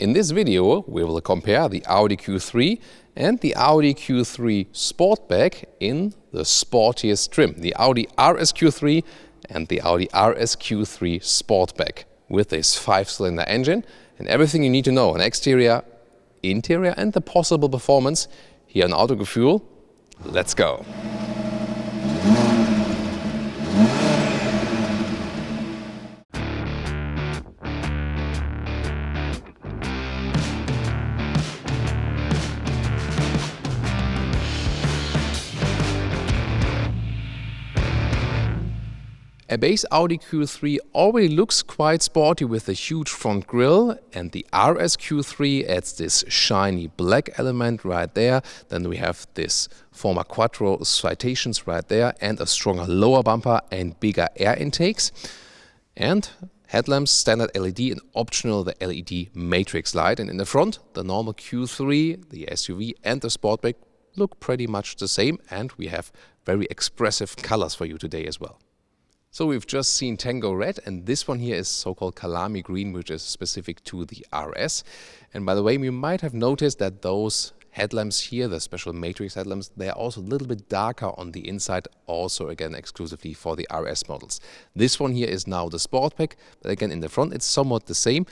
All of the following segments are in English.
In this video, we will compare the Audi Q3 and the Audi Q3 Sportback in the sportiest trim, the Audi RS Q3 and the Audi RS Q3 Sportback, with this 5-cylinder engine and everything you need to know on exterior, interior and the possible performance here on Autogefuehl. Let's go! A base Audi Q3 already looks quite sporty with a huge front grille, and the RS Q3 adds this shiny black element right there. Then we have this former Quattro citations right there and a stronger lower bumper and bigger air intakes. And headlamps, standard LED and optional the LED matrix light. And in the front, the normal Q3, the SUV and the Sportback look pretty much the same, and we have very expressive colors for you today as well. So we've just seen Tango Red, and this one here is so-called Kalami Green, which is specific to the RS. And by the way, you might have noticed that those headlamps here, the special matrix headlamps, they are also a little bit darker on the inside, also again exclusively for the RS models. This one here is now the Sportback, but again in the front it's somewhat the same.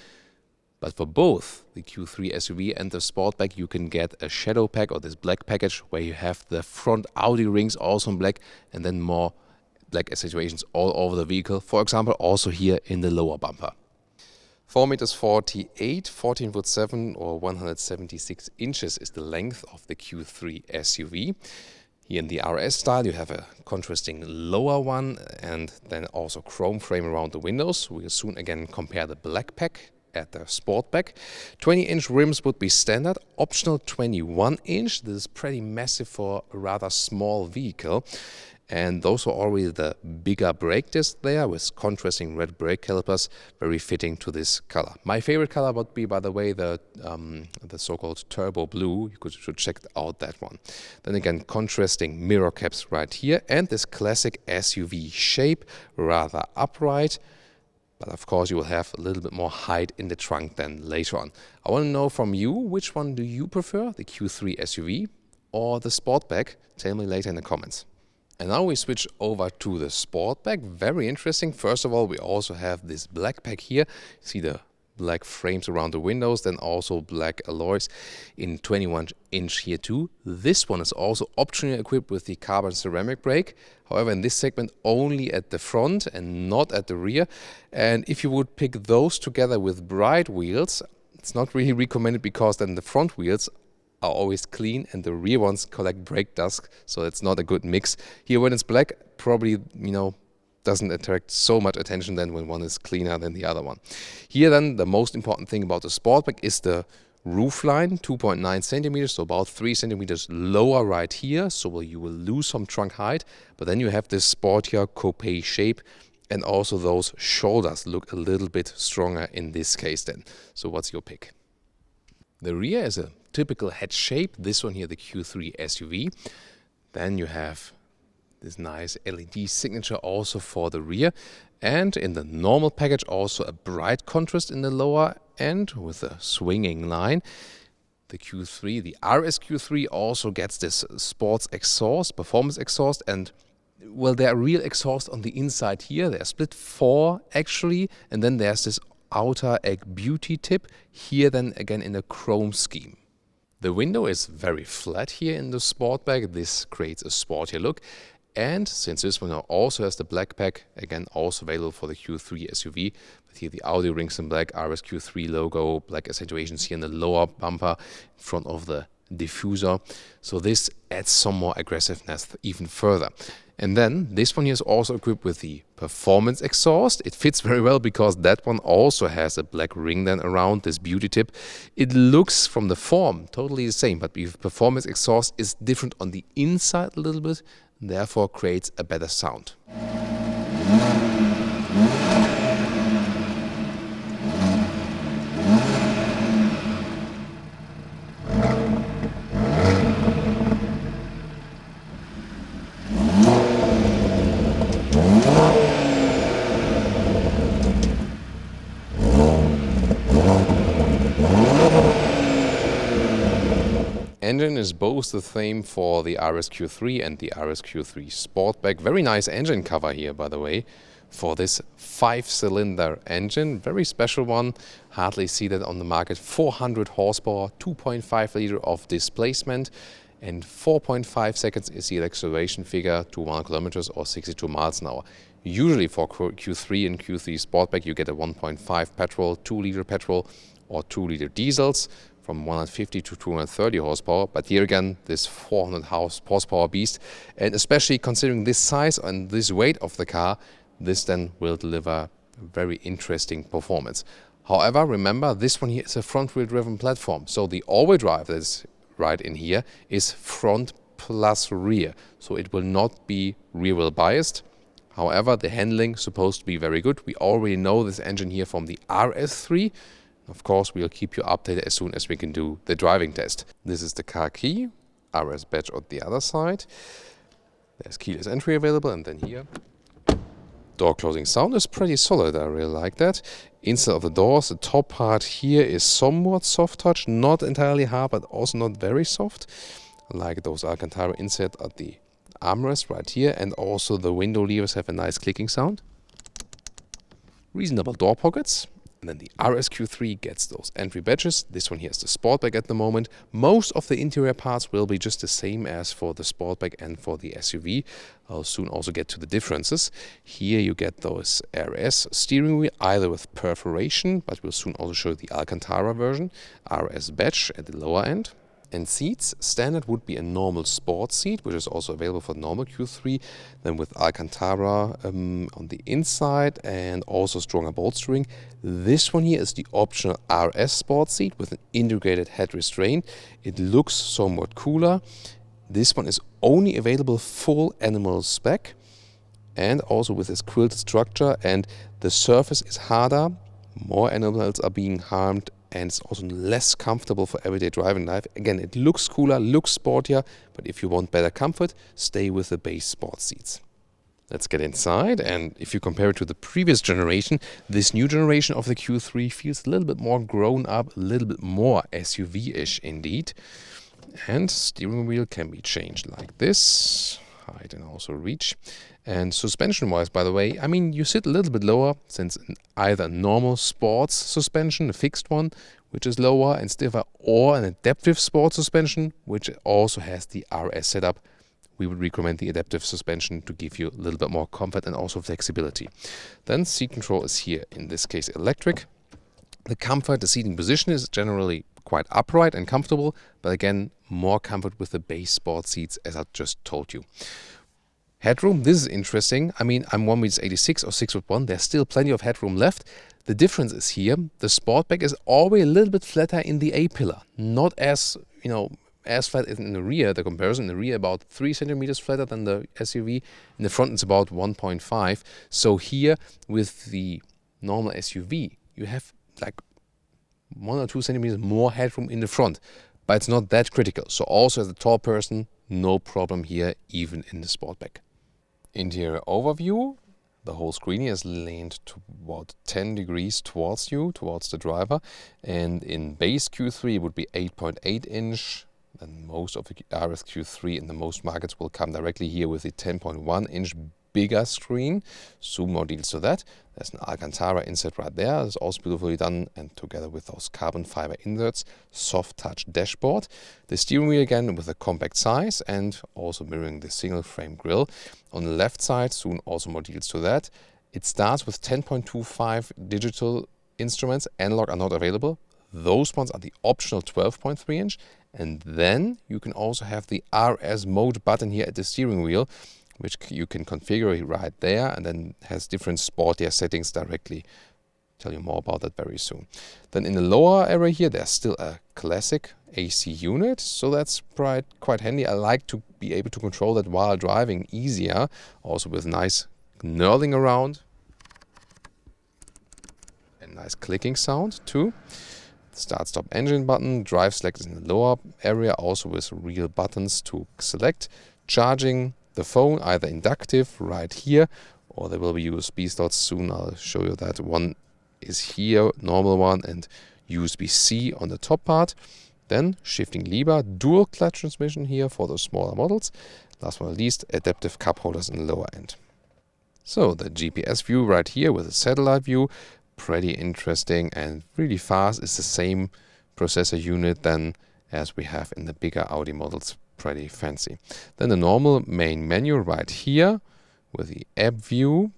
But for both the Q3 SUV and the Sportback, you can get a shadow pack or this black package where you have the front Audi rings also in black and then more black accentuations all over the vehicle, for example also here in the lower bumper. 4.48 meters, 14'7" or 176 inches is the length of the Q3 SUV. Here in the RS style you have a contrasting lower one and then also chrome frame around the windows. We'll soon again compare the black pack at the Sportback. 20-inch rims would be standard, optional 21-inch. This is pretty massive for a rather small vehicle. And those are already the bigger brake discs there with contrasting red brake calipers, very fitting to this color. My favorite color would be, by the way, the so-called turbo blue. You should check out that one. Then again, contrasting mirror caps right here and this classic SUV shape, rather upright. But of course you will have a little bit more height in the trunk than later on. I want to know from you, which one do you prefer, the Q3 SUV or the Sportback? Tell me later in the comments. And now we switch over to the Sportback. Very interesting. First of all, we also have this black pack here. See the black frames around the windows, then also black alloys in 21-inch here too. This one is also optionally equipped with the carbon ceramic brake. However, in this segment only at the front and not at the rear. And if you would pick those together with bright wheels, it's not really recommended because then the front wheels are always clean and the rear ones collect brake dust, so it's not a good mix. Here when it's black, probably, doesn't attract so much attention than when one is cleaner than the other one. Here then, the most important thing about the Sportback is the roofline, 2.9 centimeters, so about 3 centimeters lower right here, so you will lose some trunk height, but then you have this sportier coupe shape, and also those shoulders look a little bit stronger in this case then. So what's your pick? The rear is a typical head shape, this one here the Q3 SUV. Then you have this nice LED signature also for the rear, and in the normal package also a bright contrast in the lower end with a swinging line. The Q3, the RS Q3 also gets this sports exhaust, performance exhaust, and well, there are real exhaust on the inside here. They are split 4 actually, and then there's this outer egg beauty tip here then again in a chrome scheme. The window is very flat here in the Sportback. This creates a sportier look. And since this one also has the black pack, again also available for the Q3 SUV, but here the Audi rings in black, RS Q3 logo, black accentuations here in the lower bumper in front of the diffuser. So this adds some more aggressiveness even further. And then this one here is also equipped with the performance exhaust. It fits very well because that one also has a black ring then around this beauty tip. It looks from the form totally the same, but the performance exhaust is different on the inside a little bit, and therefore creates a better sound. engine is both the same for the RS Q3 and the RS Q3 Sportback. Very nice engine cover here, by the way, for this 5-cylinder engine. Very special one. Hardly see that on the market. 400 horsepower, 2.5 liter of displacement, and 4.5 seconds is the acceleration figure to 100 kilometers or 62 miles an hour. Usually for Q3 and Q3 Sportback you get a 1.5 petrol, 2 liter petrol or 2 liter diesels from 150 to 230 horsepower. But here again, this 400 horsepower beast, and especially considering this size and this weight of the car, this then will deliver very interesting performance. However, remember, this one here is a front-wheel driven platform, so the all-wheel drive that is right in here is front plus rear, so it will not be rear-wheel biased. However, the handling is supposed to be very good. We already know this engine here from the RS3. Of course, we'll keep you updated as soon as we can do the driving test. This is the car key, RS badge on the other side. There's keyless entry available, and then here. Door closing sound is pretty solid, I really like that. Inside of the doors, the top part here is somewhat soft touch, not entirely hard, but also not very soft. I like those Alcantara inset at the armrest right here, and also the window levers have a nice clicking sound. Reasonable door pockets. And then the RS Q3 gets those entry badges. This one here is the Sportback at the moment. Most of the interior parts will be just the same as for the Sportback and for the SUV. I'll soon also get to the differences. Here you get those RS steering wheel, either with perforation, but we'll soon also show the Alcantara version, RS badge at the lower end. And seats, standard would be a normal sport seat, which is also available for normal Q3, then with Alcantara on the inside and also stronger bolstering. This one here is the optional RS sport seat with an integrated head restraint. It looks somewhat cooler. This one is only available full animal spec and also with this quilted structure, and the surface is harder, more animals are being harmed, and it's also less comfortable for everyday driving life. Again, it looks cooler, looks sportier, but if you want better comfort, stay with the base sport seats. Let's get inside, and if you compare it to the previous generation, this new generation of the Q3 feels a little bit more grown up, a little bit more SUV-ish indeed. And steering wheel can be changed like this, height and also reach. And suspension-wise, by the way, I mean, you sit a little bit lower, since either a normal sports suspension, a fixed one, which is lower and stiffer, or an adaptive sports suspension, which also has the RS setup. We would recommend the adaptive suspension to give you a little bit more comfort and also flexibility. Then seat control is here, in this case electric. The comfort, the seating position is generally quite upright and comfortable, but again, more comfort with the base sport seats, as I just told you. Headroom, this is interesting. I mean, I'm 1m86 or 6'1". There's still plenty of headroom left. The difference is here, the Sportback is always a little bit flatter in the A-pillar. Not as, as flat as in the rear. The comparison in the rear about 3 centimeters flatter than the SUV. In the front it's about 1.5. So here with the normal SUV, you have like 1 or 2 centimeters more headroom in the front. But it's not that critical. So also as a tall person, no problem here, even in the Sportback. Interior overview. The whole screen is leaned to about 10 degrees towards you, towards the driver. And in base Q3 it would be 8.8 inch. And most of the RS Q3 in the most markets will come directly here with the 10.1 inch bigger screen. Soon more deals to that. There's an Alcantara inset right there. It's also beautifully done, and together with those carbon fiber inserts, soft touch dashboard. The steering wheel again with a compact size and also mirroring the single frame grille. On the left side, soon also more deals to that. It starts with 10.25 digital instruments. Analog are not available. Those ones are the optional 12.3 inch. And then you can also have the RS mode button here at the steering wheel, which you can configure right there, and then has different sportier settings directly. Tell you more about that very soon. Then in the lower area here, there's still a classic AC unit, so that's quite handy. I like to be able to control that while driving easier, also with nice knurling around and nice clicking sound too. Start stop engine button, drive select is in the lower area, also with real buttons to select. Charging the phone, either inductive right here, or there will be USB slots soon. I'll show you that. One is here, normal one, and USB-C on the top part. Then shifting lever, dual clutch transmission here for the smaller models. Last but not least, adaptive cup holders in the lower end. So the GPS view right here with a satellite view, pretty interesting and really fast. It's the same processor unit then as we have in the bigger Audi models, pretty fancy. Then the normal main menu right here with the app view.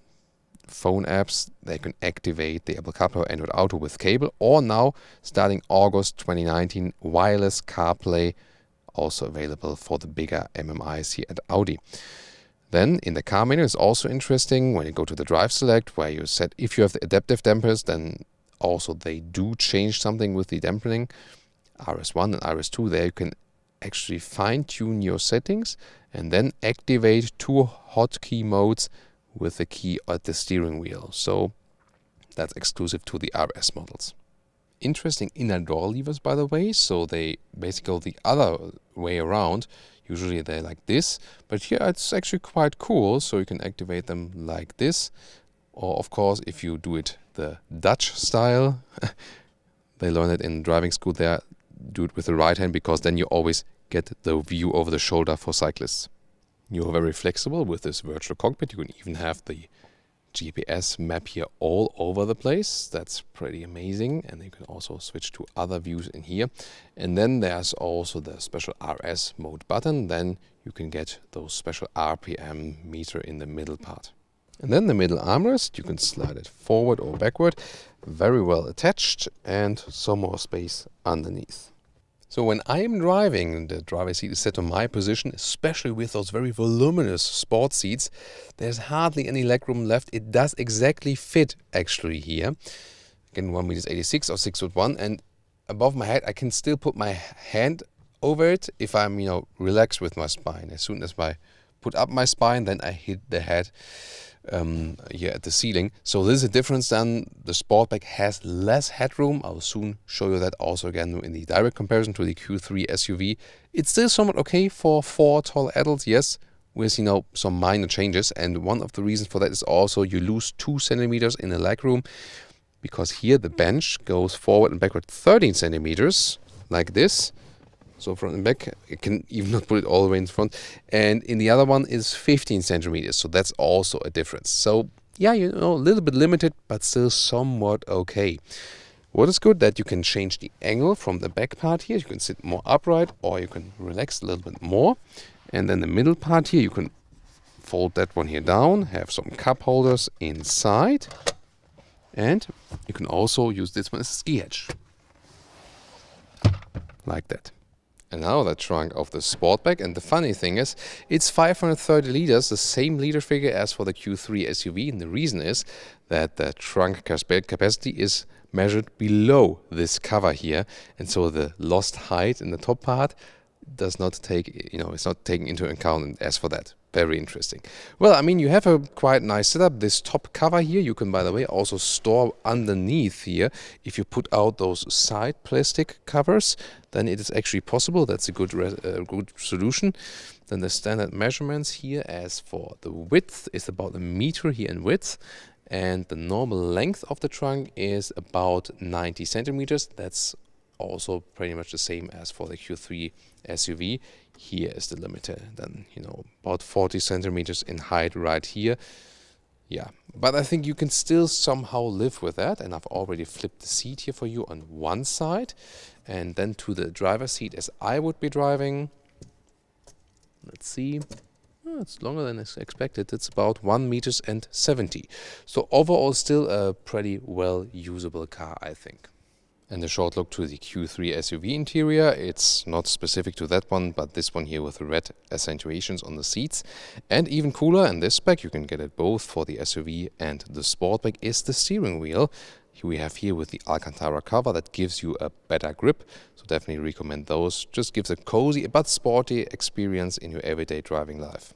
Phone apps, they can activate the Apple CarPlay or Android Auto with cable, or now starting August 2019, wireless CarPlay, also available for the bigger MMIs here at Audi. Then in the car menu is also interesting when you go to the drive select, where you set if you have the adaptive dampers, then also they do change something with the dampening. RS1 and RS2, there you can actually fine-tune your settings and then activate 2 hotkey modes with the key at the steering wheel. So that's exclusive to the RS models. Interesting inner door levers, by the way. So they basically go the other way around. Usually they're like this, but here it's actually quite cool. So you can activate them like this. Or of course, if you do it the Dutch style, they learned it in driving school there, do it with the right hand, because then you always get the view over the shoulder for cyclists. You're very flexible with this virtual cockpit. You can even have the GPS map here all over the place. That's pretty amazing. And you can also switch to other views in here. And then there's also the special RS mode button. Then you can get those special RPM meter in the middle part. And then the middle armrest, you can slide it forward or backward. Very well attached and some more space underneath. So when I am driving, the driver's seat is set to my position, especially with those very voluminous sport seats. There's hardly any legroom left. It does exactly fit actually here. Again, 1.86 m or 6'1", and above my head I can still put my hand over it if I'm, relaxed with my spine. As soon as I put up my spine, then I hit the head here at the ceiling. So this is a difference then. The Sportback has less headroom. I'll soon show you that also again in the direct comparison to the Q3 SUV. It's still somewhat okay for 4 tall adults, yes, with some minor changes. And one of the reasons for that is also you lose 2 centimeters in the legroom, because here the bench goes forward and backward 13 centimeters like this. So front and back, you can even not put it all the way in front. And in the other one is 15 centimeters. So that's also a difference. So yeah, a little bit limited, but still somewhat okay. What is good that you can change the angle from the back part here. You can sit more upright or you can relax a little bit more. And then the middle part here, you can fold that one here down, have some cup holders inside. And you can also use this one as a ski hedge. Like that. And now the trunk of the Sportback, and the funny thing is, it's 530 liters, the same liter figure as for the Q3 SUV, and the reason is that the trunk capacity is measured below this cover here, and so the lost height in the top part does not take, it's not taken into account as for that. Very interesting. Well, you have a quite nice setup. This top cover here, you can, by the way, also store underneath here. If you put out those side plastic covers, then it is actually possible. That's a good solution. Then the standard measurements here, as for the width, is about 1 meter here in width. And the normal length of the trunk is about 90 centimeters. That's also pretty much the same as for the Q3 SUV. Here is the limiter, then about 40 centimeters in height right here. Yeah, but I think you can still somehow live with that, and I've already flipped the seat here for you on one side, and then to the driver's seat as I would be driving. Let's see. It's longer than I expected. It's about 1.70 meters. So overall still a pretty well usable car, I think. And a short look to the Q3 SUV interior. It's not specific to that one, but this one here with the red accentuations on the seats. And even cooler, in this spec, you can get it both for the SUV and the Sportback, is the steering wheel. We have here with the Alcantara cover that gives you a better grip. So definitely recommend those. Just gives a cozy but sporty experience in your everyday driving life.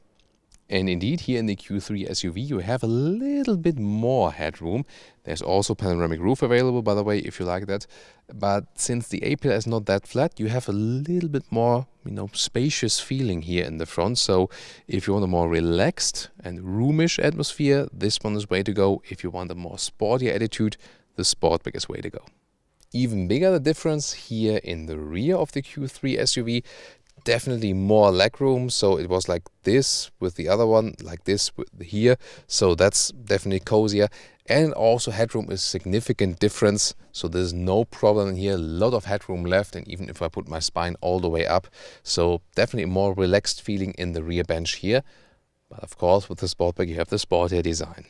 And indeed, here in the Q3 SUV, you have a little bit more headroom. There's also panoramic roof available, by the way, if you like that. But since the A-pillar is not that flat, you have a little bit more, spacious feeling here in the front. So if you want a more relaxed and roomish atmosphere, this one is way to go. If you want a more sporty attitude, the Sportback is way to go. Even bigger the difference here in the rear of the Q3 SUV. Definitely more legroom, so it was like this with the other one, like this with here, so that's definitely cozier. And also headroom is significant difference, so there's no problem in here. A lot of headroom left, and even if I put my spine all the way up, so definitely more relaxed feeling in the rear bench here. But of course, with the Sportback you have the sportier design.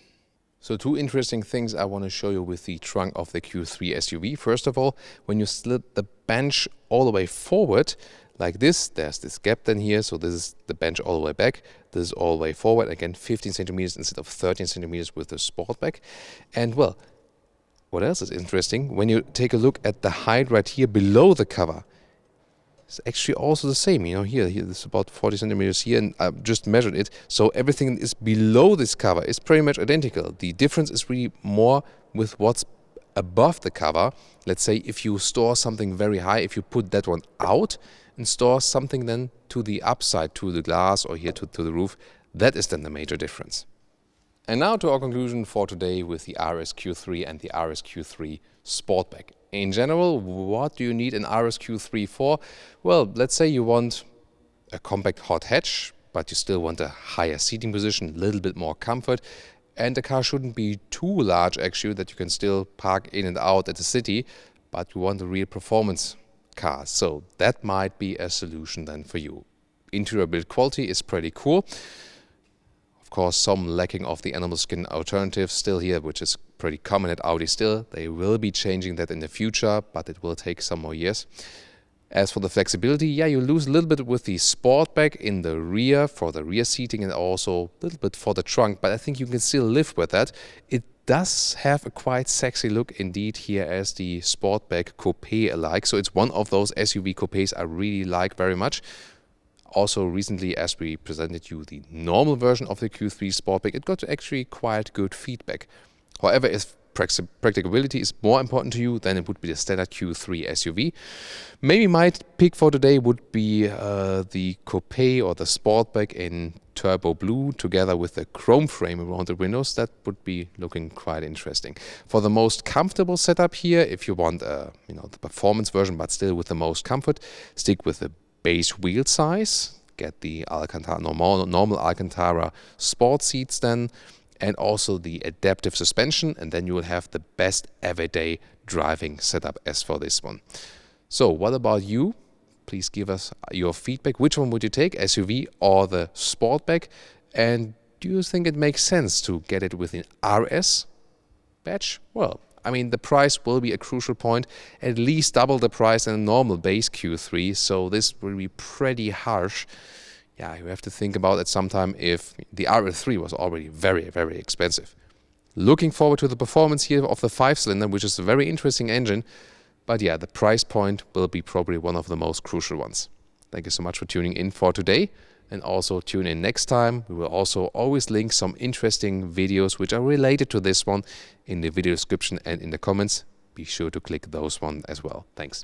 So two interesting things I want to show you with the trunk of the Q3 SUV. First of all, when you slid the bench all the way forward, like this, there's this gap then here, so this is the bench all the way back, this is all the way forward, again 15 centimeters instead of 13 centimeters with the Sportback. And well, what else is interesting, when you take a look at the height right here below the cover, it's actually also the same, you know, here this is about 40 centimeters here, and I just measured it, so everything is below this cover is pretty much identical. The difference is really more with what's above the cover. Let's say if you store something very high, if you put that one out and store something then to the upside, to the glass or here to the roof, that is then the major difference. And now to our conclusion for today with the RS Q3 and the RS Q3 Sportback. In general, what do you need an RS Q3 for? Well, let's say you want a compact hot hatch, but you still want a higher seating position, a little bit more comfort, and the car shouldn't be too large actually that you can still park in and out at the city, but you want a real performance car. So that might be a solution then for you. Interior build quality is pretty cool. Of course, some lacking of the animal skin alternative still here, which is pretty common at Audi still. They will be changing that in the future, but it will take some more years. As for the flexibility, yeah, you lose a little bit with the Sportback in the rear for the rear seating and also a little bit for the trunk, but I think you can still live with that. It does have a quite sexy look indeed here as the Sportback Coupe alike. So it's one of those SUV coupes I really like very much. Also recently, as we presented you the normal version of the Q3 Sportback, it got actually quite good feedback. However, if practicability is more important to you, then it would be the standard Q3 SUV. Maybe my pick for today would be the Coupe or the Sportback in turbo blue together with the chrome frame around the windows. That would be looking quite interesting. For the most comfortable setup here, if you want the performance version but still with the most comfort, stick with the base wheel size, get the Alcantara normal Alcantara sport seats then, and also the adaptive suspension, and then you will have the best everyday driving setup as for this one. So what about you? Please give us your feedback. Which one would you take, SUV or the Sportback? And do you think it makes sense to get it with an RS badge? Well, I mean, the price will be a crucial point, at least double the price than a normal base Q3, so this will be pretty harsh. Yeah, you have to think about it sometime if the RS3 was already very, very expensive. Looking forward to the performance here of the 5-cylinder, which is a very interesting engine. But yeah, the price point will be probably one of the most crucial ones. Thank you so much for tuning in for today. And also tune in next time. We will also always link some interesting videos which are related to this one in the video description and in the comments. Be sure to click those one as well. Thanks.